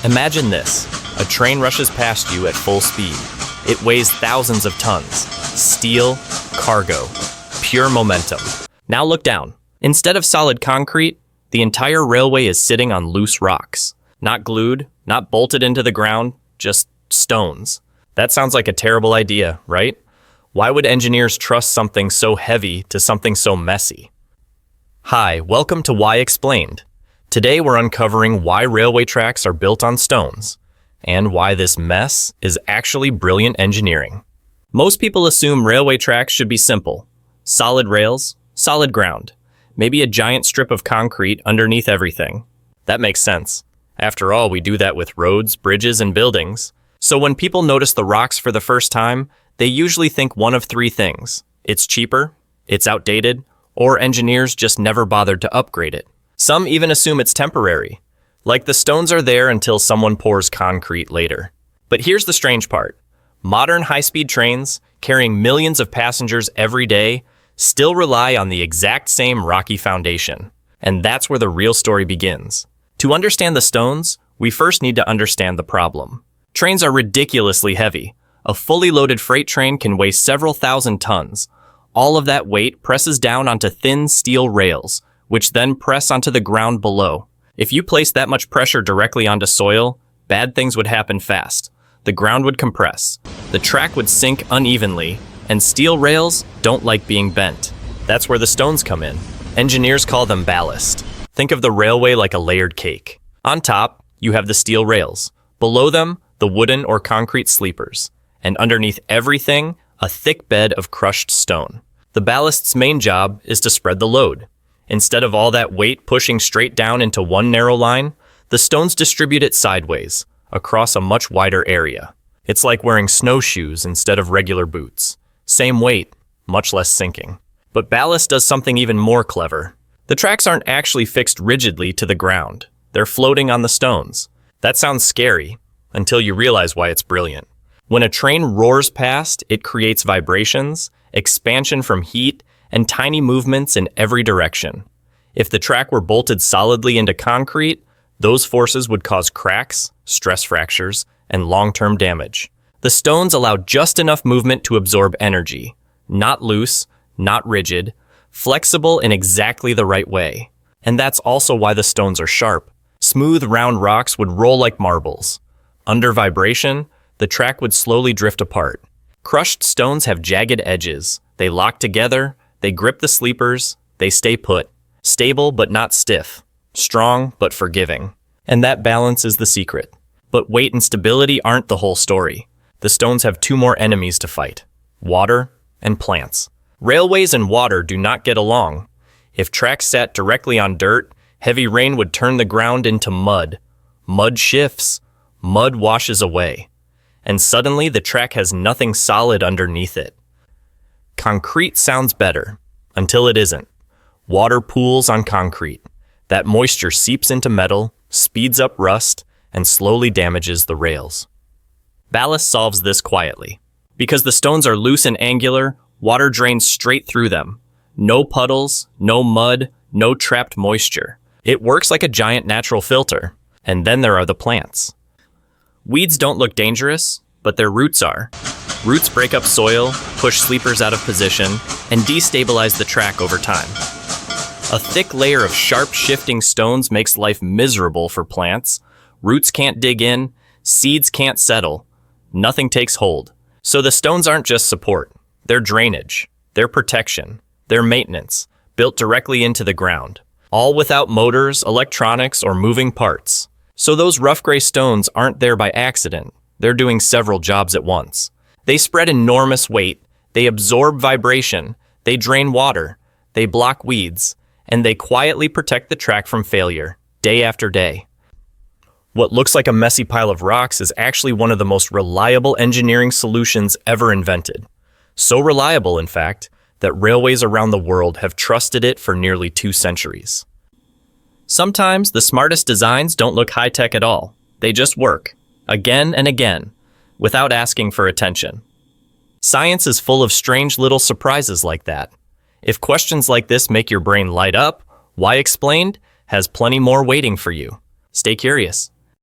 Imagine this. A train rushes past you at full speed. It weighs thousands of tons. Steel, cargo, pure momentum. Now look down. Instead of solid concrete, the entire railway is sitting on loose rocks. Not glued, not bolted into the ground, just stones. That sounds like a terrible idea, right? Why would engineers trust something so heavy to something so messy? Hi, welcome to Why Explained. Today we're uncovering why railway tracks are built on stones, and why this mess is actually brilliant engineering. Most people assume railway tracks should be simple. Solid rails, solid ground, maybe a giant strip of concrete underneath everything. That makes sense. After all, we do that with roads, bridges, and buildings. So when people notice the rocks for the first time, they usually think one of three things. It's cheaper, it's outdated, or engineers just never bothered to upgrade it. Some even assume it's temporary, like the stones are there until someone pours concrete later. But here's the strange part. Modern high-speed trains, carrying millions of passengers every day, still rely on the exact same rocky foundation. And that's where the real story begins. To understand the stones, we first need to understand the problem. Trains are ridiculously heavy. A fully loaded freight train can weigh several thousand tons. All of that weight presses down onto thin steel rails, which then press onto the ground below. If you place that much pressure directly onto soil, bad things would happen fast. The ground would compress, the track would sink unevenly, and steel rails don't like being bent. That's where the stones come in. Engineers call them ballast. Think of the railway like a layered cake. On top, you have the steel rails. Below them, the wooden or concrete sleepers. And underneath everything, a thick bed of crushed stone. The ballast's main job is to spread the load. Instead of all that weight pushing straight down into one narrow line, the stones distribute it sideways, across a much wider area. It's like wearing snowshoes instead of regular boots. Same weight, much less sinking. But ballast does something even more clever. The tracks aren't actually fixed rigidly to the ground. They're floating on the stones. That sounds scary, until you realize why it's brilliant. When a train roars past, it creates vibrations, expansion from heat, and tiny movements in every direction. If the track were bolted solidly into concrete, those forces would cause cracks, stress fractures, and long-term damage. The stones allow just enough movement to absorb energy. Not loose, not rigid, flexible in exactly the right way. And that's also why the stones are sharp. Smooth, round rocks would roll like marbles. Under vibration, the track would slowly drift apart. Crushed stones have jagged edges. They lock together, they grip the sleepers, they stay put. Stable but not stiff. Strong but forgiving. And that balance is the secret. But weight and stability aren't the whole story. The stones have two more enemies to fight: water and plants. Railways and water do not get along. If tracks sat directly on dirt, heavy rain would turn the ground into mud. Mud shifts. Mud washes away. And suddenly the track has nothing solid underneath it. Concrete sounds better, until it isn't. Water pools on concrete. That moisture seeps into metal, speeds up rust, and slowly damages the rails. Ballast solves this quietly. Because the stones are loose and angular, water drains straight through them. No puddles, no mud, no trapped moisture. It works like a giant natural filter. And then there are the plants. Weeds don't look dangerous, but their roots are. Roots break up soil, push sleepers out of position, and destabilize the track over time. A thick layer of sharp, shifting stones makes life miserable for plants. Roots can't dig in, seeds can't settle, nothing takes hold. So the stones aren't just support, they're drainage, they're protection, they're maintenance, built directly into the ground. All without motors, electronics, or moving parts. So those rough gray stones aren't there by accident, they're doing several jobs at once. They spread enormous weight, they absorb vibration, they drain water, they block weeds, and they quietly protect the track from failure, day after day. What looks like a messy pile of rocks is actually one of the most reliable engineering solutions ever invented. So reliable, in fact, that railways around the world have trusted it for nearly 2 centuries. Sometimes the smartest designs don't look high-tech at all. They just work, again and again, without asking for attention. Science is full of strange little surprises like that. If questions like this make your brain light up, Why Explained has plenty more waiting for you. Stay curious.